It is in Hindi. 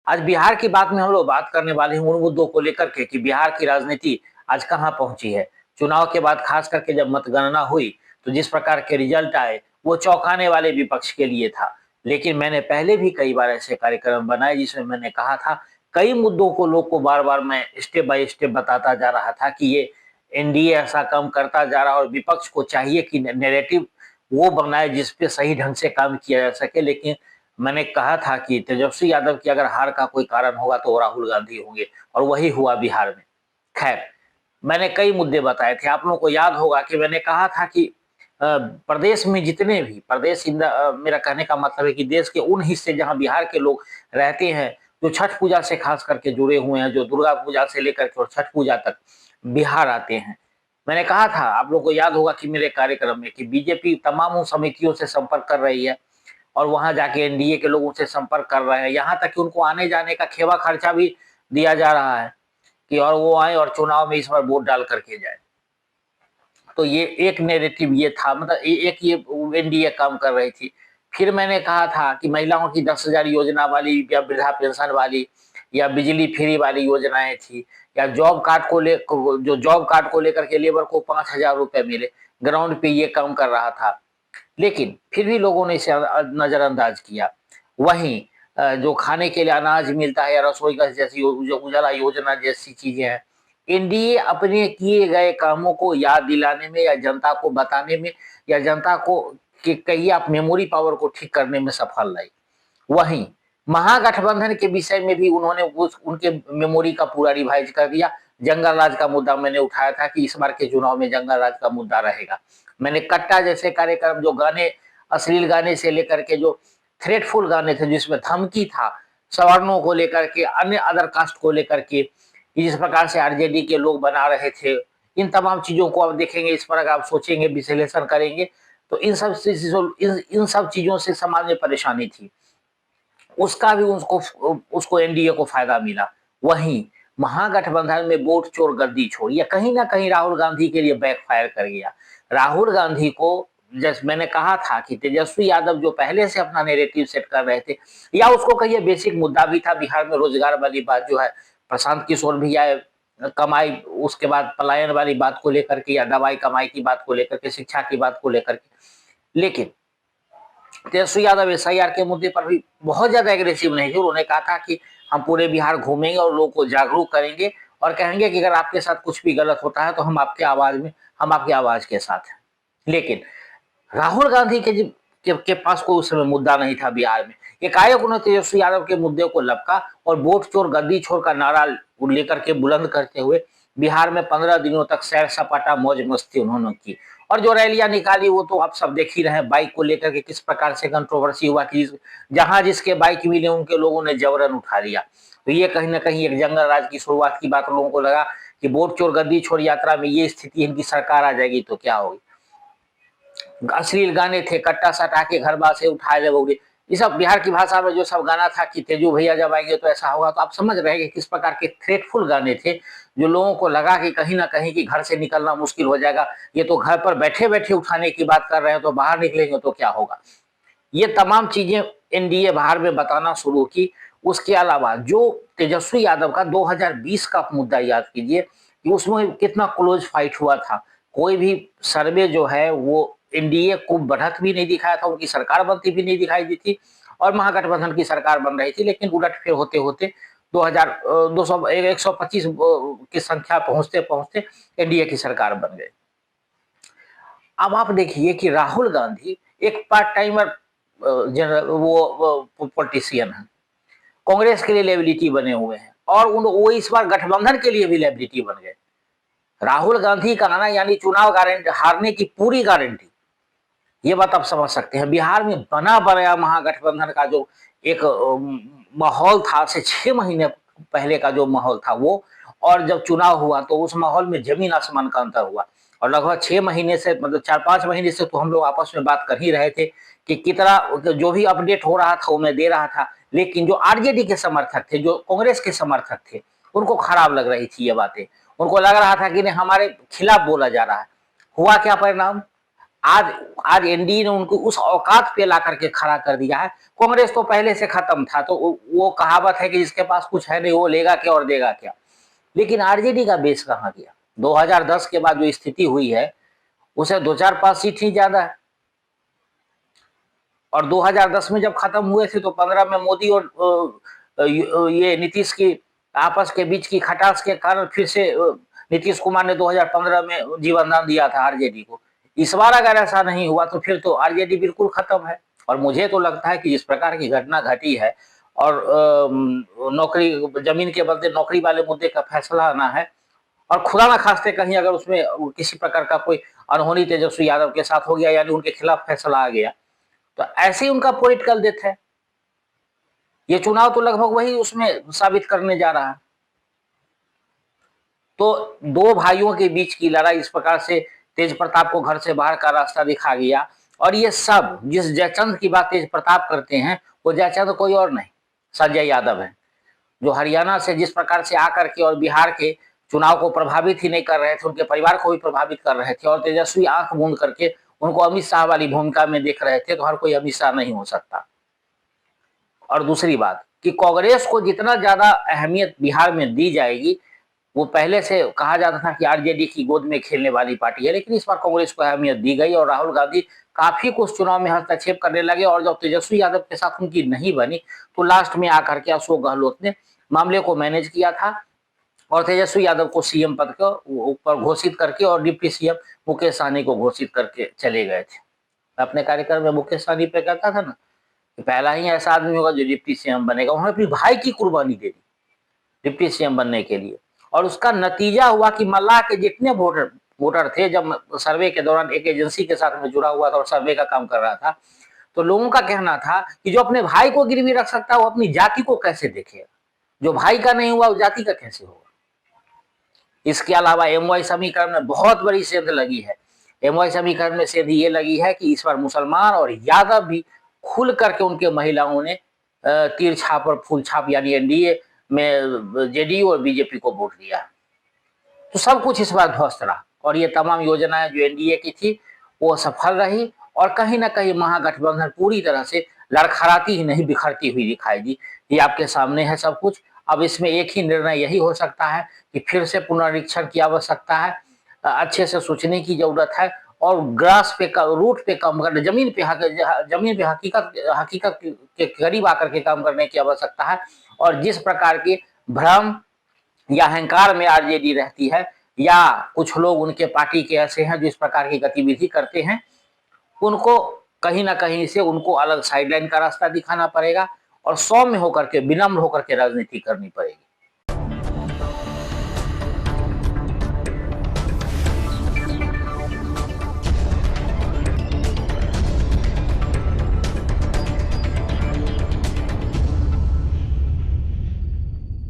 आज बिहार की बात में हम लोग बात करने वाले हैं उन मुद्दों को लेकर के कि बिहार की राजनीति आज कहाँ पहुंची है। चुनाव के बाद खास करके जब मतगणना हुई तो जिस प्रकार के रिजल्ट आए वो चौंकाने वाले विपक्ष के लिए था। लेकिन मैंने पहले भी कई बार ऐसे कार्यक्रम बनाए जिसमें मैंने कहा था, कई मुद्दों को लोग को बार बार मैं स्टेप बाय स्टेप बताता जा रहा था कि ये एनडीए ऐसा काम करता जा रहा है और विपक्ष को चाहिए कि नैरेटिव वो बनाए जिसपे सही ढंग से काम किया जा सके। लेकिन मैंने कहा था कि तेजस्वी यादव की अगर हार का कोई कारण होगा तो वो राहुल गांधी होंगे और वही हुआ बिहार में। खैर, मैंने कई मुद्दे बताए थे। आप लोगों को याद होगा कि मैंने कहा था कि प्रदेश में जितने भी प्रदेश मेरा कहने का मतलब है कि देश के उन हिस्से जहां बिहार के लोग रहते हैं, जो छठ पूजा से खास करके जुड़े हुए हैं, जो दुर्गा पूजा से लेकर के और छठ पूजा तक बिहार आते हैं। मैंने कहा था, आप लोग को याद होगा कि मेरे कार्यक्रम में, कि बीजेपी तमाम उन समितियों से संपर्क कर रही है और वहां जाके एनडीए के लोगों से संपर्क कर रहे हैं। यहाँ तक कि उनको आने जाने का खेवा खर्चा भी दिया जा रहा है कि और वो आए और चुनाव में इस बार वोट डाल करके जाए। तो ये एक नैरेटिव ये था, मतलब एक ये एनडीए काम कर रही थी। फिर मैंने कहा था कि महिलाओं की 10,000 योजना वाली या वृद्धा पेंशन वाली या बिजली फ्री वाली योजनाएं थी, या जॉब कार्ड को ले जो जॉब कार्ड को लेकर के लेबर को 5,000 रुपए मिले, ग्राउंड पे ये काम कर रहा था। लेकिन फिर भी लोगों ने इसे नजरअंदाज किया। वहीं जो खाने के लिए अनाज मिलता है या रसोई गैस जैसी जो उजाला योजना जैसी चीजें हैं, एनडीए अपने किए गए कामों को याद दिलाने में या जनता को बताने में या जनता को कि कहिए आप मेमोरी पावर को ठीक करने में सफल रही। वहीं महागठबंधन के विषय में भी उन्होंने उनके मेमोरी का पूरा रिवाइज कर दिया। जंगल राज का मुद्दा मैंने उठाया था कि इस बार के चुनाव में जंगल राज का मुद्दा रहेगा। मैंने कट्टा जैसे कार्यक्रम, जो गाने अश्लील गाने से लेकर के जो थ्रेटफुल गाने थे जिसमें धमकी था, सवर्णों को लेकर के, अन्य अदर कास्ट को लेकर के, जिस प्रकार से आरजेडी के लोग बना रहे थे, इन तमाम चीजों को आप देखेंगे, इस पर अगर आप सोचेंगे, विश्लेषण करेंगे तो इन सब चीजों से समाज में परेशानी थी, उसका भी उसको एनडीए को फायदा मिला। वहीं महागठबंधन में वोट चोर गद्दी छोड़, या कहीं ना कहीं राहुल गांधी के लिए बैकफायर कर गया। राहुल गांधी को, जैसे मैंने कहा था कि तेजस्वी यादव जो पहले से अपना नैरेटिव सेट कर रहे थे, या उसको कहिए बेसिक मुद्दा भी था बिहार में रोजगार वाली बात जो है, प्रशांत किशोर भी आए, कमाई, उसके बाद पलायन वाली बात को लेकर के, या दवाई कमाई की बात को लेकर के, शिक्षा की बात को लेकर के। लेकिन तेजस्वी यादव एसआईआर के मुद्दे पर भी बहुत ज्यादा एग्रेसिव नहीं थे। उन्होंने कहा था कि हम पूरे बिहार घूमेंगे और लोगों को जागरूक करेंगे और कहेंगे कि अगर आपके साथ कुछ भी गलत होता है तो हम आपकी आवाज के साथ हैं। लेकिन राहुल गांधी के पास कोई उस समय मुद्दा नहीं था बिहार में। एकाएक उन्होंने तेजस्वी यादव के मुद्दे को लपका और वोट चोर गद्दी छोर का नारा लेकर के बुलंद करते हुए बिहार में 15 दिनों तक सैर सपाटा मौज मस्ती उन्होंने की। और जो रैलियां निकाली वो तो आप सब देख ही रहे हैं, बाइक को लेकर के किस प्रकार से कंट्रोवर्सी हुआ कि जहां जिसके बाइक मिले उनके लोगों ने जबरन उठा लिया। तो ये कहीं ना कहीं एक जंगल राज की शुरुआत की बात लोगों को लगा कि वोट चोर गद्दी छोर यात्रा में ये स्थिति, इनकी सरकार आ जाएगी तो क्या होगी। अश्लील गाने थे, कट्टा सटा के घर बार से उठाए ले, ये सब बिहार की भाषा में जो सब गाना था कि तेजू भैया जब आएंगे तो ऐसा होगा, तो आप समझ रहे हैं कि किस प्रकार के थ्रेटफुल गाने थे, जो लोगों को लगा कि कहीं ना कहीं कि घर से निकलना मुश्किल हो जाएगा। ये तो घर पर बैठे बैठे उठाने की बात कर रहे हैं, तो बाहर निकलेंगे तो क्या होगा। ये तमाम चीजें एनडीए बाहर में बताना शुरू की। उसके अलावा जो तेजस्वी यादव का 2020 का मुद्दा याद कीजिए कि उसमें कितना क्लोज फाइट हुआ था। कोई भी सर्वे जो है वो एनडीए को बढ़त भी नहीं दिखाया था, उनकी सरकार बनती भी नहीं दिखाई दी थी और महागठबंधन की सरकार बन रही थी। लेकिन उलटफेर होते होते 125 की संख्या पहुंचते पहुंचते एनडीए की सरकार बन गई। अब आप देखिए कि राहुल गांधी एक पार्ट टाइमर वो पॉलिटिशियन है, कांग्रेस के लिए लायबिलिटी बने हुए हैं और वो इस बार गठबंधन के लिए भी लायबिलिटी बन गए। राहुल गांधी का आना यानी चुनाव गारंटी, हारने की पूरी गारंटी, ये बात आप समझ सकते हैं। बिहार में बना बनाया महागठबंधन का जो एक माहौल था, से 6 महीने पहले का जो माहौल था वो, और जब चुनाव हुआ तो उस माहौल में जमीन आसमान का अंतर हुआ। और लगभग 6 महीने से, मतलब 4-5 महीने से तो हम लोग आपस में बात कर ही रहे थे कि कितना जो भी अपडेट हो रहा था वो मैं दे रहा था। लेकिन जो आरजेडी के समर्थक थे, जो कांग्रेस के समर्थक थे, उनको खराब लग रही थी ये बातें। उनको लग रहा था कि नहीं, हमारे खिलाफ बोला जा रहा है। हुआ क्या परिणाम, आज आज एनडीए ने उनको उस औकात पे ला करके खड़ा कर दिया है। कांग्रेस तो पहले से खत्म था, तो वो कहावत है कि जिसके पास कुछ है नहीं वो लेगा क्या और देगा क्या। लेकिन आरजेडी का बेस कहाँ गया? 2010 के बाद जो स्थिति हुई है उसे 2-4-5 सीट ही ज्यादा है। और 2010 में जब खत्म हुए थे तो 15 में मोदी और ये नीतीश की आपस के बीच की खटास के कारण फिर से नीतीश कुमार ने 2015 में जीवन दान दिया था आरजेडी को। इस बार अगर ऐसा नहीं हुआ तो फिर तो आरजेडी बिल्कुल खत्म है। और मुझे तो लगता है कि जिस प्रकार की घटना घटी है और नौकरी जमीन के बदले नौकरी वाले मुद्दे का फैसला आना है, और खुदा ना खास्ते कहीं अगर उसमें किसी प्रकार का कोई अनहोनी तेजस्वी यादव के साथ हो गया, यानी उनके खिलाफ फैसला आ गया, तो ऐसे ही उनका पॉलिटिकल डेथ है। ये चुनाव तो लगभग वही उसमें साबित करने जा रहा है। तो दो भाइयों के बीच की लड़ाई इस प्रकार से तेज प्रताप को घर से बाहर का रास्ता दिखा गया। और ये सब जिस जयचंद की बात तेज प्रताप करते हैं वो जयचंद कोई और नहीं, संजय यादव है, जो हरियाणा से जिस प्रकार से आकर के और बिहार के चुनाव को प्रभावित ही नहीं कर रहे थे, उनके परिवार को भी प्रभावित कर रहे थे, और तेजस्वी आंख मूंद करके उनको अमित शाह वाली भूमिका में देख रहे थे। तो हर कोई अमित शाह नहीं हो सकता। और दूसरी बात कि कांग्रेस को जितना ज्यादा अहमियत बिहार में दी जाएगी, वो पहले से कहा जाता था कि आरजेडी की गोद में खेलने वाली पार्टी है, लेकिन इस बार कांग्रेस को अहमियत दी गई और राहुल गांधी काफी कुछ चुनाव में हस्तक्षेप करने लगे। और जब तेजस्वी यादव के साथ उनकी नहीं बनी तो लास्ट में आकर के अशोक गहलोत ने मामले को मैनेज किया था और तेजस्वी यादव को सीएम पद के ऊपर घोषित करके और डिप्टी सीएम मुकेश सहनी को घोषित करके चले गए थे। अपने कार्यक्रम में मुकेश सहनी पे कहता था ना कि पहला ही ऐसा आदमी होगा जो डिप्टी सीएम बनेगा। उन्होंने अपने भाई की कुर्बानी दे दी डिप्टी सीएम बनने के लिए, और उसका नतीजा हुआ कि मल्लाह के जितने वोटर वोटर थे, जब सर्वे के दौरान एक एजेंसी के साथ में जुड़ा हुआ था और सर्वे का काम कर रहा था, तो लोगों का कहना था कि जो अपने भाई को गिरवी रख सकता है वो अपनी जाति को कैसे देखेगा, जो भाई का नहीं हुआ वो जाति का कैसे होगा। इसके अलावा एमवाई समीकरण में बहुत बड़ी सेंध लगी है। एमवाई समीकरण में सेंध ये लगी है कि इस बार मुसलमान और यादव भी खुल करके उनके महिलाओं ने तीर छाप और फूल छाप यानी एनडीए में जेडीयू और बीजेपी को वोट दिया। तो सब कुछ इस बार ध्वस्त रहा और ये तमाम योजनाएं जो एनडीए की थी वो सफल रही और कहीं ना कहीं महागठबंधन पूरी तरह से लड़खड़ाती ही नहीं बिखरती हुई दिखाई दी। ये आपके सामने है सब कुछ। अब इसमें एक ही निर्णय यही हो सकता है कि फिर से पुनरीक्षण की आवश्यकता है, अच्छे से सोचने की जरूरत है और ग्रास पे रूट पे काम करने, जमीन पे हकीकत के करीब आकर के काम करने की आवश्यकता है। और जिस प्रकार के भ्रम या अहंकार में आरजेडी रहती है या कुछ लोग उनके पार्टी के ऐसे हैं जो इस प्रकार की गतिविधि करते हैं, उनको कहीं ना कहीं से उनको अलग साइडलाइन का रास्ता दिखाना पड़ेगा और सौम्य होकर के विनम्र होकर के राजनीति करनी पड़ेगी।